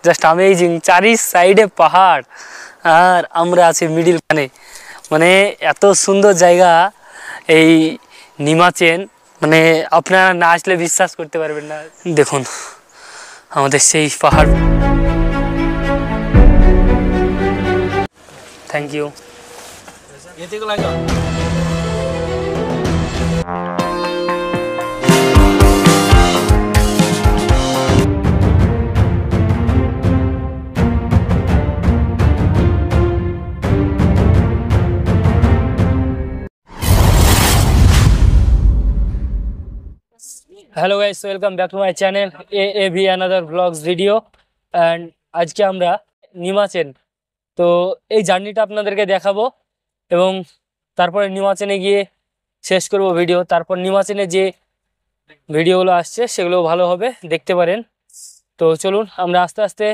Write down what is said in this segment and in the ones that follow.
Just amazing. চারি সাইডে পাহাড় আর আমরা আছি মিডিল খানে। মানে এত সুন্দর জায়গা এই নিমাচেন, মানে আপনারা না আসলে বিশ্বাস করতে পারবেন না। দেখুন আমাদের সেই পাহাড়। Thank you. Hello guys, welcome back to my channel AAV another blogs video. And আজকে আমরা নিমাচেন, তো এই জার্নিটা আপনাদেরকে দেখাবো এবং তারপরে নিমাচেনে গিয়ে শেষ করব ভিডিও। তারপর নিমাচেনে যে ভিডিওগুলো আসছে সেগুলো ভালো হবে, দেখতে পারেন। তো চলুন আমরা আস্তে আস্তে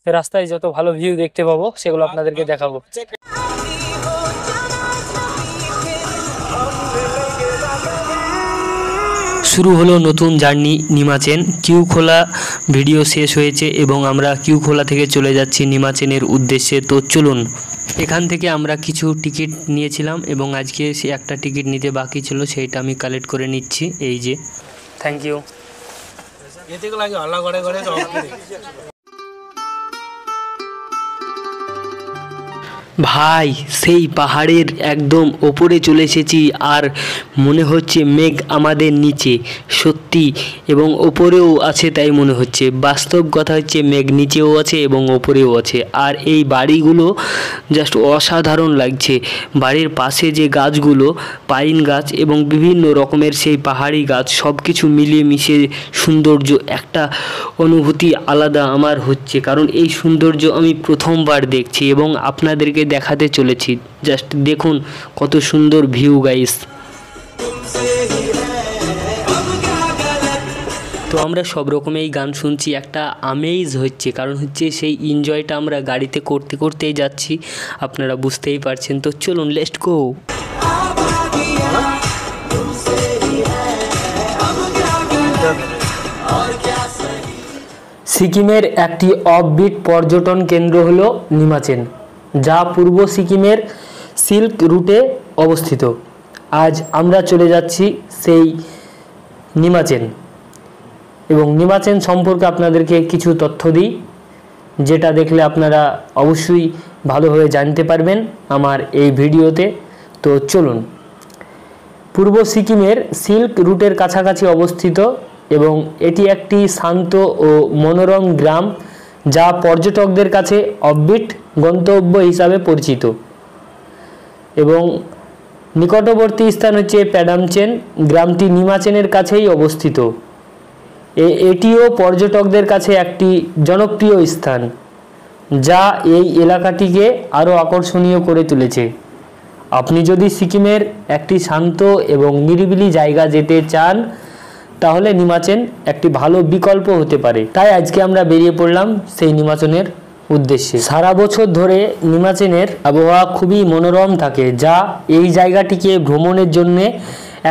রাস্তায় যত ভালো ভিউ দেখতে পাবো সেগুলো আপনাদেরকে দেখাবো। শুরু হলো নতুন জার্নি নিমাচেন। কিউখোলা ভিডিও শেষ হয়েছে এবং আমরা কিউখোলা থেকে চলে যাচ্ছি নিমাচেনের উদ্দেশ্যে। তো চলুন, এখান থেকে আমরা কিছু টিকিট নিয়েছিলাম এবং আজকে সে একটা টিকিট নিতে বাকি ছিল, সেইটা আমি কালেক্ট করে নিচ্ছি। এই যে, থ্যাংক ইউ। ভাই সেই পাহাড়ের একদম ওপরে চলে এসেছি আর মনে হচ্ছে মেঘ আমাদের নিচে, সত্যি, এবং ওপরেও আছে তাই মনে হচ্ছে। বাস্তব কথা হচ্ছে মেঘ নিচেও আছে এবং ওপরেও আছে। আর এই বাড়িগুলো জাস্ট অসাধারণ লাগছে। বাড়ির পাশে যে গাছগুলো, পাইন গাছ এবং বিভিন্ন রকমের সেই পাহাড়ি গাছ, সব কিছু মিলিয়ে মিশিয়ে সৌন্দর্য, একটা অনুভূতি আলাদা আমার হচ্ছে, কারণ এই সৌন্দর্য আমি প্রথমবার দেখছি এবং আপনাদেরকে দেখাতে চলেছি। জাস্ট দেখুন কত সুন্দর ভিউ গাইস। তো আমরা সব রকমেই গান শুনছি, একটা আমেজ হচ্ছে, কারণ হচ্ছে সেই এনজয়টা আমরা গাড়িতে করতে করতেই যাচ্ছি, আপনারা বুঝতেই পারছেন। তো চলুন, লেটস গো। সিকিমের একটি অফবিট পর্যটন কেন্দ্র হলো নিমাচেন, যা পূর্ব সিকিমের সিল্ক রুটে অবস্থিত। আজ আমরা চলে যাচ্ছি সেই নিমাচেন এবং নিমাচেন সম্পর্কে আপনাদেরকে কিছু তথ্য দিই, যেটা দেখলে আপনারা অবশ্যই ভালোভাবে জানতে পারবেন আমার এই ভিডিওতে। তো চলুন, পূর্ব সিকিমের সিল্ক রুটের কাছাকাছি অবস্থিত এবং এটি একটি শান্ত ও মনোরম গ্রাম, যা পর্যটকদের কাছে অফবিট গন্তব্য হিসাবে পরিচিত। এবং নিকটবর্তী স্থান হচ্ছে প্যাডামচেন। গ্রামটি নিমাচেনের কাছেই অবস্থিত। এটিও পর্যটকদের কাছে একটি জনপ্রিয় স্থান, যা এই এলাকাটিকে আরও আকর্ষণীয় করে তুলেছে। আপনি যদি সিকিমের একটি শান্ত এবং নিরিবিলি জায়গা যেতে চান, তাহলে নিমাচেন একটি ভালো বিকল্প হতে পারে। তাই আজকে আমরা বেরিয়ে পড়লাম সেই নিমাচেনের উদ্দেশ্যে। সারা বছর ধরে নিমাচেনের আবহাওয়া খুবই মনোরম থাকে, যা এই জায়গাটিকে ভ্রমণের জন্যে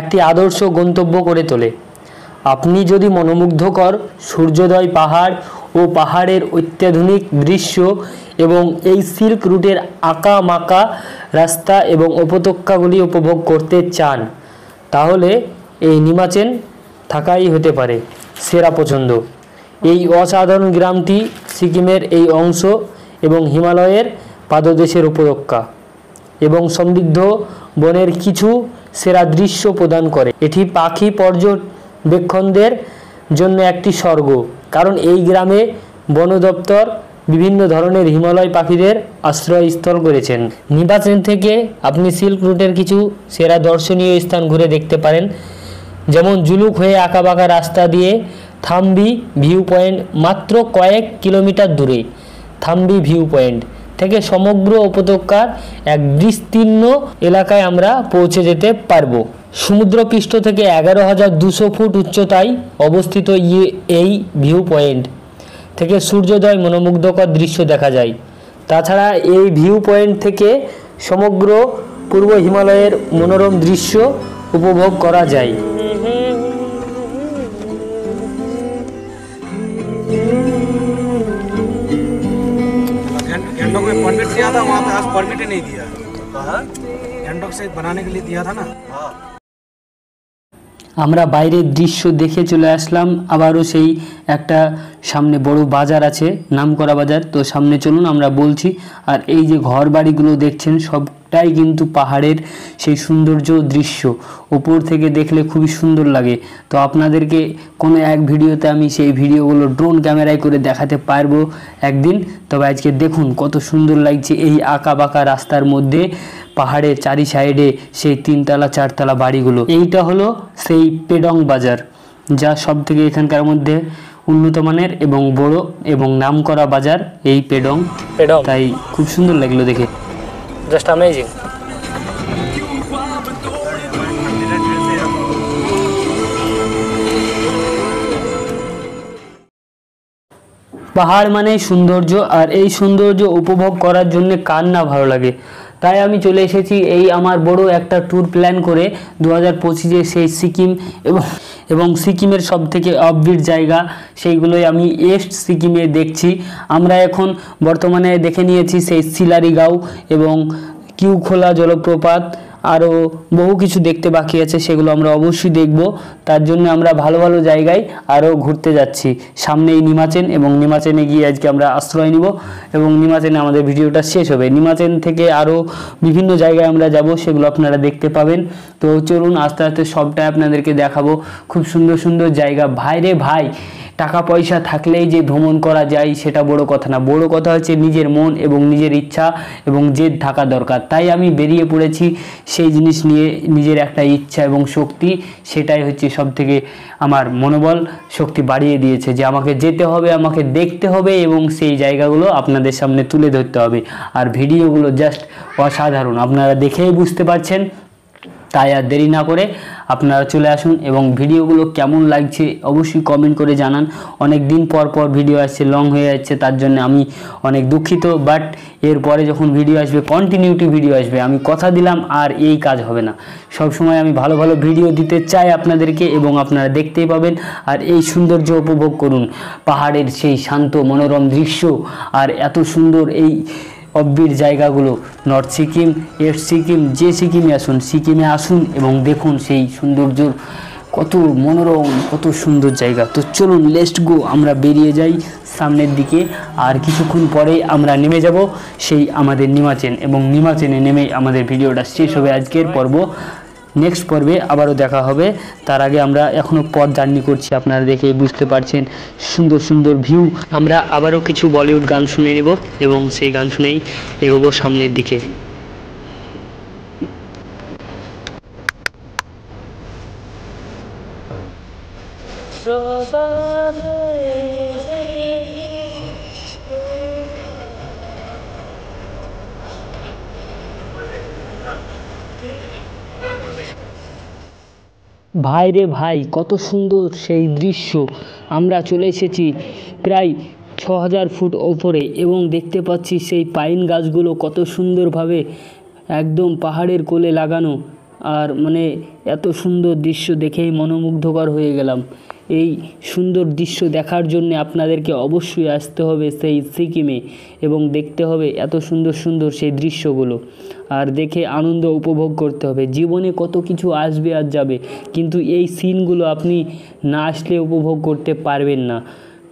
একটি আদর্শ গন্তব্য করে তোলে। আপনি যদি মনোমুগ্ধকর সূর্যোদয়, পাহাড় ও পাহাড়ের অত্যাধুনিক দৃশ্য এবং এই সিল্ক রুটের আঁকা মাকা রাস্তা এবং উপত্যকাগুলি উপভোগ করতে চান, তাহলে এই নিমাচেন থাকাই হতে পারে সেরা পছন্দ। এই অসাধারণ গ্রামটি সিকিমের এই অংশ এবং হিমালয়ের পাদদেশের উপত্যকা এবং সমৃদ্ধ বনের কিছু সেরা দৃশ্য প্রদান করে। এটি পাখি পর্যবেক্ষণদের জন্য একটি স্বর্গ, কারণ এই গ্রামে বন দপ্তর বিভিন্ন ধরনের হিমালয় পাখিদের আশ্রয়স্থল করেছেন। নিমাচেন থেকে আপনি সিল্ক রুটের কিছু সেরা দর্শনীয় স্থান ঘুরে দেখতে পারেন, যেমন জুলুক হয়ে আঁকাবাঁকা রাস্তা দিয়ে থাম্বি ভিউ পয়েন্ট, মাত্র কয়েক কিলোমিটার দূরে। থাম্বি ভিউ পয়েন্ট থেকে সমগ্র উপত্যকার এক বিস্তীর্ণ এলাকায় আমরা পৌঁছে যেতে পারবো। সমুদ্রপৃষ্ঠ থেকে 11,200 ফুট উচ্চতায় অবস্থিত এই ভিউ পয়েন্ট থেকে সূর্যোদয় মনোমুগ্ধকর দৃশ্য দেখা যায়। তাছাড়া এই ভিউ পয়েন্ট থেকে সমগ্র পূর্ব হিমালয়ের মনোরম দৃশ্য উপভোগ করা যায়। परमिट ही नहीं दिया। हैंडऑक्साइड बनाने के लिए दिया था ना। আমরা বাইরের দৃশ্য দেখে চলে আসলাম আবারও সেই একটা সামনে বড় বাজার আছে নামকরা বাজার। তো সামনে চলুন আমরা বলছি। আর এই যে ঘর বাড়িগুলো দেখছেন সবটাই কিন্তু পাহাড়ের সেই সৌন্দর্য দৃশ্য উপর থেকে দেখলে খুবই সুন্দর লাগে। তো আপনাদেরকে কোনো এক ভিডিওতে আমি সেই ভিডিওগুলো ড্রোন ক্যামেরায় করে দেখাতে পারবো একদিন। তবে আজকে দেখুন কত সুন্দর লাগছে এই আঁকা বাঁকা রাস্তার মধ্যে পাহাড়ের চারি সাইডে সেই 3তলা 4তলা বাড়িগুলো। এইটা হলো সেই পেডং বাজার, যা সব থেকে এখানকার মধ্যে উন্নত মানের এবং বড় এবং নামকরা বাজার এই পেডং। তাই খুব সুন্দর লাগলো দেখে, জাস্ট অ্যামেজিং। পাহাড় মানে সৌন্দর্য, আর এই সৌন্দর্য উপভোগ করার জন্য কার না ভালো লাগে। তাই আমি চলে এসেছি এই আমার বড় একটা ট্যুর প্ল্যান করে 2025-এ সেই সিকিম এবং সিকিমের সব থেকে অফবিট জায়গা সেইগুলোই আমি ইস্ট সিকিমে দেখছি। আমরা এখন বর্তমানে দেখে নিয়েছি সেই সিলারিগাঁও এবং কিউখোলা জলপ্রপাত, আরও বহু কিছু দেখতে বাকি আছে, সেগুলো আমরা অবশ্যই দেখব। তার জন্য আমরা ভালো ভালো জায়গায় আরও ঘুরতে যাচ্ছি। সামনেই নিমাচেন এবং নিমাচেনে গিয়ে আজকে আমরা আশ্রয় নিব এবং নিমাচেনে আমাদের ভিডিওটা শেষ হবে। নিমাচেন থেকে আরও বিভিন্ন জায়গায় আমরা যাব, সেগুলো আপনারা দেখতে পাবেন। তো চলুন আস্তে আস্তে সবটাই আপনাদেরকে দেখাবো। খুব সুন্দর সুন্দর জায়গা। ভাই রে ভাই, টাকা পয়সা থাকলেই যে ভ্রমণ করা যায় সেটা বড় কথা না, বড় কথা হচ্ছে নিজের মন এবং নিজের ইচ্ছা এবং জেদ থাকা দরকার। তাই আমি বেরিয়ে পড়েছি সেই জিনিস নিয়ে, নিজের একটা ইচ্ছা এবং শক্তি, সেটাই হচ্ছে সব থেকে আমার মনোবল শক্তি বাড়িয়ে দিয়েছে যে আমাকে যেতে হবে, আমাকে দেখতে হবে এবং সেই জায়গাগুলো আপনাদের সামনে তুলে ধরতে হবে। আর ভিডিওগুলো জাস্ট অসাধারণ, আপনারা দেখেই বুঝতে পারছেন। তাই আর দেরি না করে আপনারা চলে আসুন এবং ভিডিওগুলো কেমন লাগছে অবশ্যই কমেন্ট করে জানান। অনেক দিন পর পর ভিডিও আসছে, লং হয়ে যাচ্ছে, তার জন্য আমি অনেক দুঃখিত। বাট এরপরে যখন ভিডিও আসবে, কন্টিনিউটি ভিডিও আসবে, আমি কথা দিলাম আর এই কাজ হবে না। সব সময় আমি ভালো ভালো ভিডিও দিতে চাই আপনাদেরকে এবং আপনারা দেখতেই পাবেন। আর এই সৌন্দর্য উপভোগ করুন, পাহাড়ের সেই শান্ত মনোরম দৃশ্য আর এত সুন্দর এই অফবিট জায়গাগুলো। নর্থ সিকিম, ইস্ট সিকিম, যে সিকিমে আসুন, সিকিমে আসুন এবং দেখুন সেই সৌন্দর্য, কত মনোরম, কত সুন্দর জায়গা। তো চলুন লেটস গো, আমরা বেরিয়ে যাই সামনের দিকে। আর কিছুক্ষণ পরে আমরা নেমে যাব সেই আমাদের নিমাচেন এবং নিমাচেনে নেমেই আমাদের ভিডিওটা শেষ হবে আজকের পর্ব। নেক্সট পর্বে আবারও দেখা হবে। তার আগে আমরা এখনও পথ জার্নি করছি, আপনারা দেখে বুঝতে পারছেন সুন্দর সুন্দর ভিউ। আমরা আবারও কিছু বলিউড গান শুনে নেব এবং সেই গান শুনেই এগোবো সামনের দিকে। ভাই রে ভাই, কত সুন্দর সেই দৃশ্য। আমরা চলে এসেছি প্রায় 6000 ফুট ওপরে এবং দেখতে পাচ্ছি সেই পাইন গাছগুলো কত সুন্দরভাবে একদম পাহাড়ের কোলে লাগানো। আর মানে এত সুন্দর দৃশ্য দেখেই মনোমুগ্ধকর হয়ে গেলাম। এই সুন্দর দৃশ্য দেখার জন্য আপনাদেরকে অবশ্যই আসতে হবে সেই সিকিমে এবং দেখতে হবে এত সুন্দর সুন্দর সেই দৃশ্যগুলো, আর দেখে আনন্দ উপভোগ করতে হবে। জীবনে কত কিছু আসবে আর যাবে, কিন্তু এই সিনগুলো আপনি না আসলে উপভোগ করতে পারবেন না।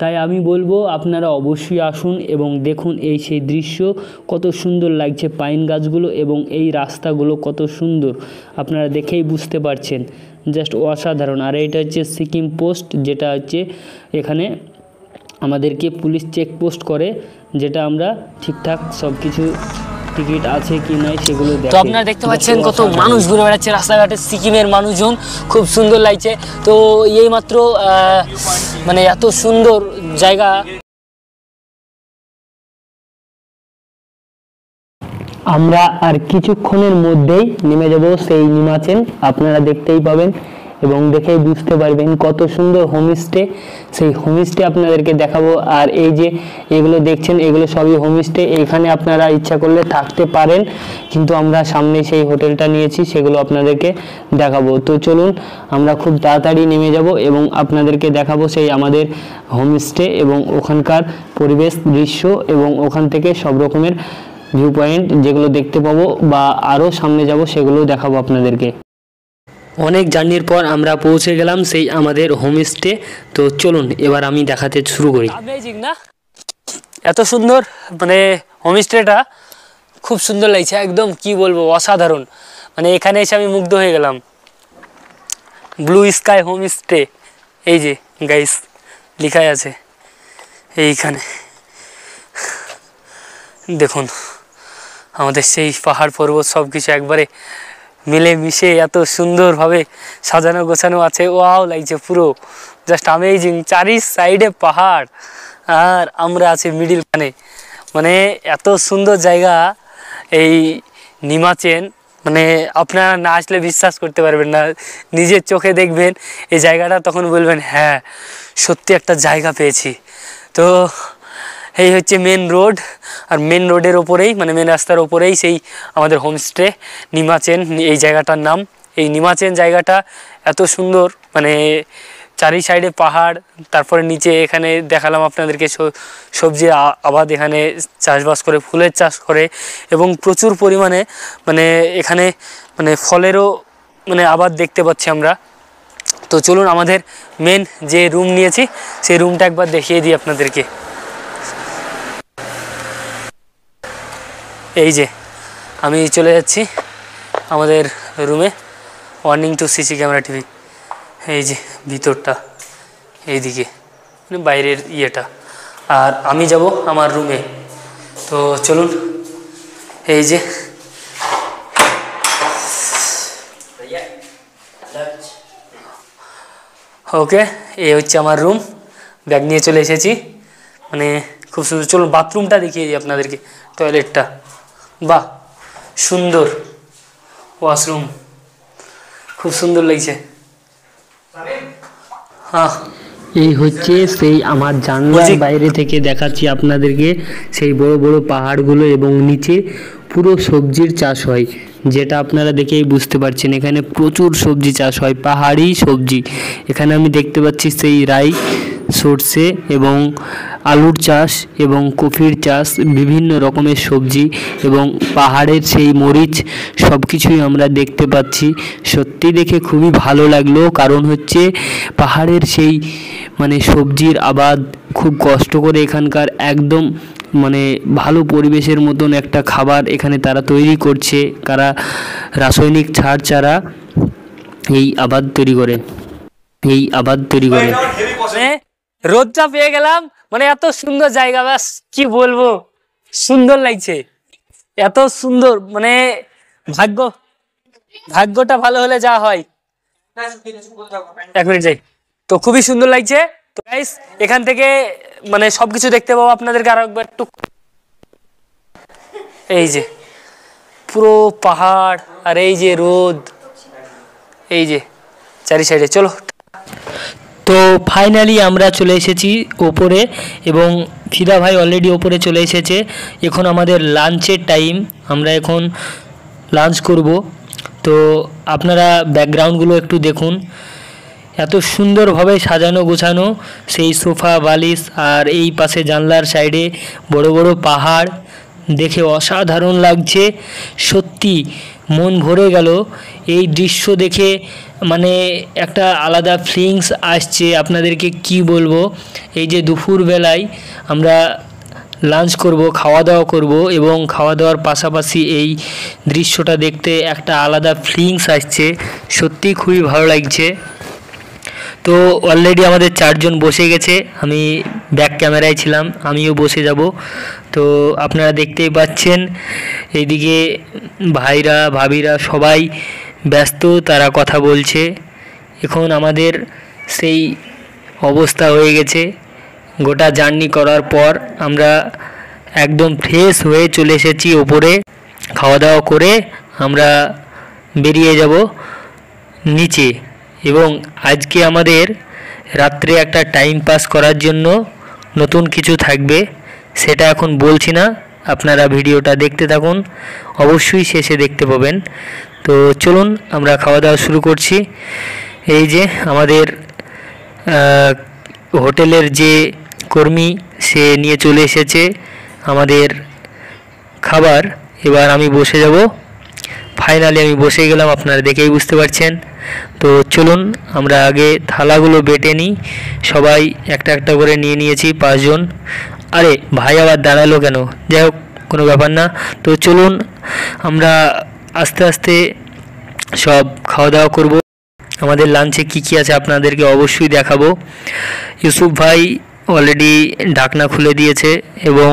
তাই আমি বলবো আপনারা অবশ্যই আসুন এবং দেখুন এই সেই দৃশ্য, কত সুন্দর লাগছে পাইন গাছগুলো এবং এই রাস্তাগুলো কত সুন্দর, আপনারা দেখেই বুঝতে পারছেন, জাস্ট অসাধারণ। আর এটা হচ্ছে সিকিম পোস্ট, যেটা হচ্ছে এখানে আমাদেরকে পুলিশ চেকপোস্ট করে, যেটা আমরা ঠিকঠাক সব কিছু টিকিট আছে কি নাই সেগুলো দেখে। তো আপনারা দেখতে পাচ্ছেন কত মানুষ ঘুরে বেড়াচ্ছে রাস্তাঘাটে, সিকিমের মানুষজন, খুব সুন্দর লাগছে। তো এই মাত্র মানে এত সুন্দর জায়গা। আমরা আর কিছুক্ষণের মধ্যেই নেমে যাব সেই নিমাচেন, আপনারা দেখতেই পাবেন এবং দেখেই বুঝতে পারবেন কত সুন্দর হোমস্টে। সেই হোমস্টে আপনাদেরকে দেখাবো। আর এই যে এগুলো দেখছেন, এগুলো সবই হোমস্টে, এখানে আপনারা ইচ্ছা করলে থাকতে পারেন, কিন্তু আমরা সামনে সেই হোটেলটা নিয়েছি, সেগুলো আপনাদেরকে দেখাবো। তো চলুন আমরা খুব তাড়াতাড়ি নেমে যাব এবং আপনাদেরকে দেখাবো সেই আমাদের হোমস্টে এবং ওখানকার পরিবেশ দৃশ্য এবং ওখান থেকে সব রকমের ভিউ পয়েন্ট যেগুলো দেখতে পাবো বা আরও সামনে যাব সেগুলো দেখাবো আপনাদেরকে। অনেক জার্নির পর আমরা পৌঁছে গেলাম সেই আমাদের হোমস্টে। তো চলুন এবার আমি দেখাতে শুরু করি। অ্যামেজিং না, এত সুন্দর মানে হোমস্টেটা খুব সুন্দর লাগছে, একদম কি বলবো অসাধারণ। মানে এখানে এসে আমি মুগ্ধ হয়ে গেলাম। ব্লু স্কাই হোমস্টে, এই যে গাইস লেখাই আছে এইখানে দেখুন, আমাদের সেই পাহাড় পর্বত সব কিছু একবারে মিলে মিশে এত সুন্দরভাবে সাজানো গোছানো আছে। ওয়াও লাগছে পুরো, জাস্ট অ্যামেজিং। চারি সাইডে পাহাড় আর আমরা আছি মিডিল খানে। মানে এত সুন্দর জায়গা এই নিমাচেন, মানে আপনারা না আসলে বিশ্বাস করতে পারবেন না। নিজের চোখে দেখবেন এই জায়গাটা, তখন বলবেন হ্যাঁ সত্যি একটা জায়গা পেয়েছি। তো এই হচ্ছে মেন রোড, আর মেন রোডের ওপরেই মানে মেন রাস্তার ওপরেই সেই আমাদের হোমস্টে নিমাচেন, এই জায়গাটার নাম। এই নিমাচেন জায়গাটা এত সুন্দর, মানে চারি সাইডে পাহাড়, তারপরে নিচে এখানে দেখালাম আপনাদেরকে সবজির আবাদ এখানে চাষবাস করে, ফুলের চাষ করে এবং প্রচুর পরিমাণে মানে এখানে মানে ফলেরও মানে আবাদ দেখতে পাচ্ছি আমরা। তো চলুন আমাদের মেন যে রুম নিয়েছি সেই রুমটা একবার দেখিয়ে দিই আপনাদেরকে। এই যে আমি চলে যাচ্ছি আমাদের রুমে। Warning to CC camera TV, এই যে ভিতরটা এইদিকে মানে বাইরের ইয়েটা, আর আমি যাব আমার রুমে। তো চলুন, এই যে ওকে, এই হচ্ছে আমার রুম। ব্যাগ নিয়ে চলে এসেছি, মানে খুব সুন্দর। চলুন বাথরুমটা দেখিয়ে দিই আপনাদেরকে, টয়লেটটা বাহ সুন্দর, ওয়াশরুম খুব সুন্দর লাগছে। হ্যাঁ, এই হচ্ছে সেই আমার জানলার বাইরে থেকে দেখাচ্ছি আপনাদেরকে সেই বড় বড় পাহাড়গুলো এবং নিচে পুরো সবজির চাষ হয়, যেটা আপনারা দেখেই বুঝতে পারছেন। এখানে প্রচুর সবজি চাষ হয়, পাহাড়ি সবজি। এখানে আমি দেখতে পাচ্ছি সেই রাই, সর্ষে এবং আলুর চাষ এবং কফির চাষ, বিভিন্ন রকমের সবজি এবং পাহাড়ের সেই মরিচ, সব কিছুই আমরা দেখতে পাচ্ছি। সত্যি দেখে খুবই ভালো লাগলো, কারণ হচ্ছে পাহাড়ের সেই মানে সবজির আবাদ খুব কষ্ট করে এখানকার একদম মানে ভালো পরিবেশের মতন একটা খাবার এখানে তারা তৈরি করছে, তারা রাসায়নিক সার ছাড়া এই আবাদ তৈরি করে, রোদটা পেয়ে গেলাম। মানে এত সুন্দর জায়গা, ব্যাস কি বলবো, সুন্দর লাগছে, এত সুন্দর। মানে ভাগ্যটা ভালো হলে যা হয়। এক মিনিট যাই। তো খুবই সুন্দর লাগছে। তো গাইস এখান থেকে মানে সবকিছু দেখতে পাবো আপনাদেরকে আরো একবার একটু। এই যে পুরো পাহাড় আর এই যে রোদ, এই যে চারি সাইডে। চলো, তো ফাইনালি আমরা চলে এসেছি ওপরে এবং ফিদা ভাই অলরেডি ওপরে চলে এসেছে। এখন আমাদের লাঞ্চের টাইম, আমরা এখন লাঞ্চ করব। তো আপনারা ব্যাকগ্রাউন্ডগুলো একটু দেখুন, এত সুন্দরভাবে সাজানো গোছানো সেই সোফা বালিশ, আর এই পাশে জানলার সাইডে বড় বড় পাহাড়, দেখে অসাধারণ লাগছে। সত্যি মন ভরে গেল এই দৃশ্য দেখে, মানে একটা আলাদা ফিলিংস আসছে। আপনাদেরকে কি বলবো, এই যে দুপুরবেলায় আমরা লাঞ্চ করব, খাওয়া দাওয়া করব এবং খাওয়া দাওয়ার পাশাপাশি এই দৃশ্যটা দেখতে একটা আলাদা ফিলিংস আসছে। সত্যি খুবই ভালো লাগছে। তো অলরেডি আমাদের 4 জন বসে গেছে, আমি ব্যাক ক্যামেরায় ছিলাম, আমিও বসে যাব। তো আপনারা দেখতেই পাচ্ছেন এইদিকে ভাইরা ভাবিরা সবাই ব্যস্ত, তারা কথা বলছে। এখন আমাদের সেই অবস্থা হয়ে গেছে, গোটা জার্নি করার পর আমরা একদম ফ্রেশ হয়ে চলে এসেছি ওপরে। খাওয়া দাওয়া করে আমরা বেরিয়ে যাব নিচে, এবং আজকে আমাদের রাত্রে একটা টাইম পাস করার জন্য নতুন কিছু থাকবে, সেটা এখন বলছি না, আপনারা ভিডিওটা দেখতে থাকুন, অবশ্যই শেষে দেখতে পাবেন। তো চলুন আমরা খাওয়া দাওয়া শুরু করছি। এই যে আমাদের হোটেলের যে কর্মী, সে নিয়ে চলে এসেছে আমাদের খাবার। এবার আমি বসে যাব। ফাইনালি আমি বসে গেলাম, আপনারা দেখেই বুঝতে পারছেন। তো চলুন আমরা আগে থালাগুলো বেটে নিই। সবাই একটা একটা করে নিয়ে নিয়েছি 5 জন। আরে ভাই আবার দাঁড়ালো কেন? যাই হোক, কোনো ব্যাপার না। তো চলুন আমরা আস্তে আস্তে সব খাওয়া দাওয়া করব। আমাদের লাঞ্চে কী কী আছে আপনাদেরকে অবশ্যই দেখাবো। ইউসুফ ভাই অলরেডি ঢাকনা খুলে দিয়েছে এবং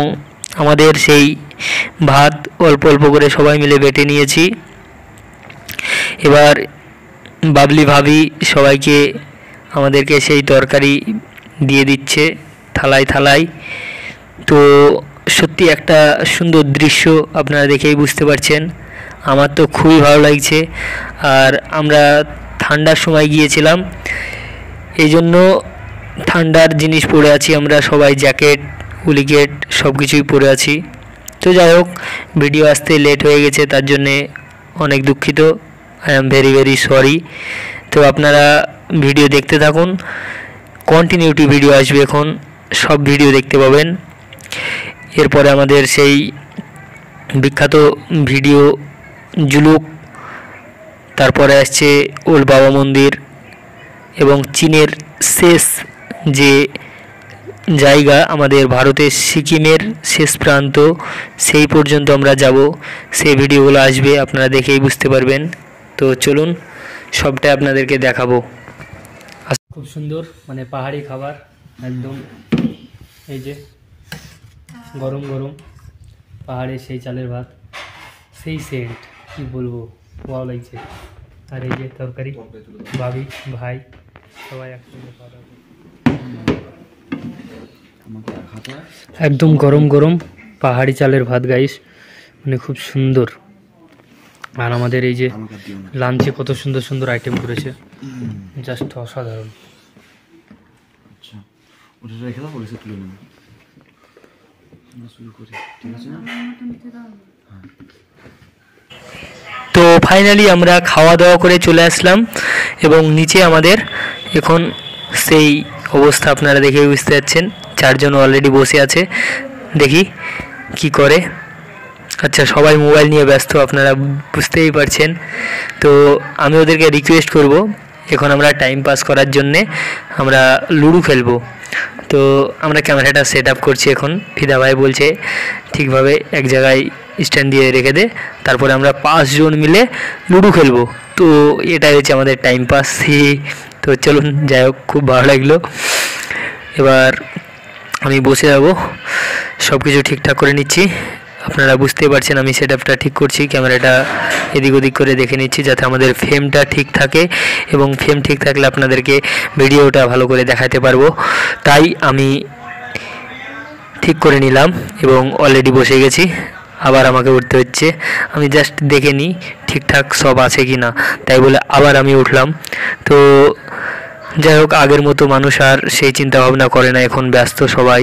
আমাদের সেই ভাত অল্প অল্প করে সবাই মিলে বেটে নিয়েছি। এবার বাবলি ভাবি সবাইকে আমাদেরকে সেই তরকারি দিয়ে দিচ্ছে থালায় থালায়। তো সত্যি একটা সুন্দর দৃশ্য, আপনারা দেখেই বুঝতে পারছেন। আমার তো খুবই ভালো লাগছে। আর আমরা ঠান্ডার সময় গিয়েছিলাম, এই জন্য ঠান্ডার জিনিস পরে আছি আমরা সবাই, জ্যাকেট উলিকেট সব কিছুই পরে আছি। তো যাই হোক, ভিডিও আসতে লেট হয়ে গেছে, তার জন্যে অনেক দুঃখিত। I am very very sorry. তো আপনারা ভিডিও দেখতে থাকুন, কন্টিনিউটি ভিডিও আসবে এখন, সব ভিডিও দেখতে পাবেন। এরপরে আমাদের সেই বিখ্যাত ভিডিও জুলুক, তারপরে আসছে ওল্ড বাবা মন্দির এবং চীনের শেষ যে জায়গা আমাদের ভারতের সিকিমের শেষ প্রান্ত, সেই পর্যন্ত আমরা যাব। সেই ভিডিওগুলো আসবে, আপনারা দেখেই বুঝতে পারবেন। তো চলুন সবটাই আপনাদেরকে দেখাবো। খুব সুন্দর, মানে পাহাড়ি খাবার একদম। এই যে গরম গরম পাহাড়ে সেই চালের ভাত, সেই সেন্ট কী বলবো, ভালো লাগছে। আর এই যে তরকারি, ভাবি ভাই সবাই একসঙ্গে খাওয়া দাওয়া একদম গরম গরম পাহাড়ি চালের ভাত গাইস, মানে খুব সুন্দর। আর আমাদের এই যে লাঞ্চে কত সুন্দর সুন্দর আইটেম করেছে, জাস্ট অসাধারণ। তো ফাইনালি আমরা খাওয়া দাওয়া করে চলে আসলাম এবং নিচে আমাদের এখন সেই অবস্থা আপনারা দেখে বুঝতে পারছেন। 4 জন অলরেডি বসে আছে, দেখি কি করে। আচ্ছা, সবাই মোবাইল নিয়ে ব্যস্ত, আপনারা বুঝতেই পারছেন। তো আমি ওদেরকে রিকোয়েস্ট করব, এখন আমরা টাইম পাস করার জন্যে আমরা লুডো খেলবো। তো আমরা ক্যামেরাটা সেট আপ করছি এখন। ফিদা ভাই বলছে ঠিকভাবে এক জায়গায় স্ট্যান্ড দিয়ে রেখে দে, তারপরে আমরা 5 জন মিলে লুডো খেলবো। তো এটাই হচ্ছে আমাদের টাইম পাস। তো চলুন, যাই হোক, খুব ভালো লাগলো। এবার আমি বসে যাব, সব কিছু ঠিকঠাক করে নিচ্ছি। আপনারা বুঝতেই পারছেন আমি সেট আপটা ঠিক করছি, ক্যামেরাটা এদিক ওদিক করে দেখে নিচ্ছি যাতে আমাদের ফ্রেমটা ঠিক থাকে, এবং ফ্রেম ঠিক থাকলে আপনাদেরকে ভিডিওটা ভালো করে দেখাতে পারবো। তাই আমি ঠিক করে নিলাম এবং অলরেডি বসে গেছি। আবার আমাকে উঠতে হচ্ছে, আমি জাস্ট দেখে নিই ঠিকঠাক সব আছে কি না, তাই বলে আবার আমি উঠলাম। তো যাই হোক, আগের মতো মানুষ আর সেই চিন্তা ভাবনা করে না, এখন ব্যস্ত সবাই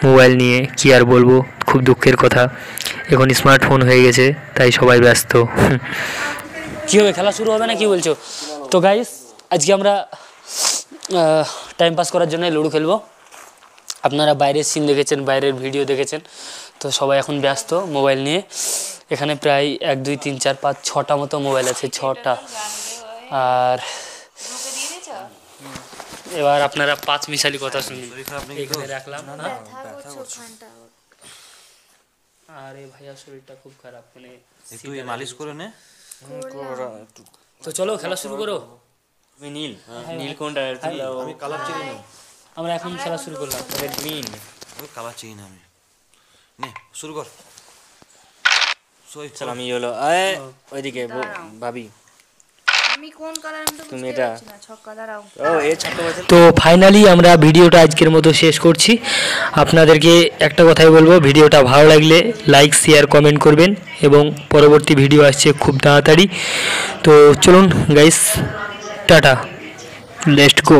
মোবাইল নিয়ে। কি আর বলবো, খুব দুঃখের কথা, এখন স্মার্টফোন হয়ে গেছে, তাই সবাই ব্যস্ত। কী হবে, খেলা শুরু হবে না কি বলছো? তো গাইস, আজকে আমরা টাইম পাস করার জন্য লুডো খেলবো। আপনারা বাইরের সিন দেখেছেন, বাইরের ভিডিও দেখেছেন, তো সবাই এখন ব্যস্ত মোবাইল নিয়ে। এখানে প্রায় 1 2 3 4 5 6টা মতো মোবাইল আছে, 6টা। আর এবার আপনারা 5 মিশালি কথা শুনুন, এখানে রাখলাম। আরে ভাইয়া শরীরটা খুব খারাপ, মানে একটু মালিশ করে নে। তো চলো খেলা শুরু করো। তুমি নীল, নীল কোনটা? আমি কালার চিনি না। আমরা এখন খেলা শুরু করলাম। গ্রিন, ওই কালার চিনি না আমি। নে শুরু কর। চল, আমি হলো ওইদিকে ভাবি। তো ফাইনালি আমরা ভিডিওটা আজকের মতো শেষ করছি। আপনাদেরকে একটা কথাই বলবো, ভিডিওটা ভালো লাগলে লাইক শেয়ার কমেন্ট করবেন, এবং পরবর্তী ভিডিও আসছে খুব তাড়াতাড়ি। তো চলুন গাইস, টাটা, লেটস গো।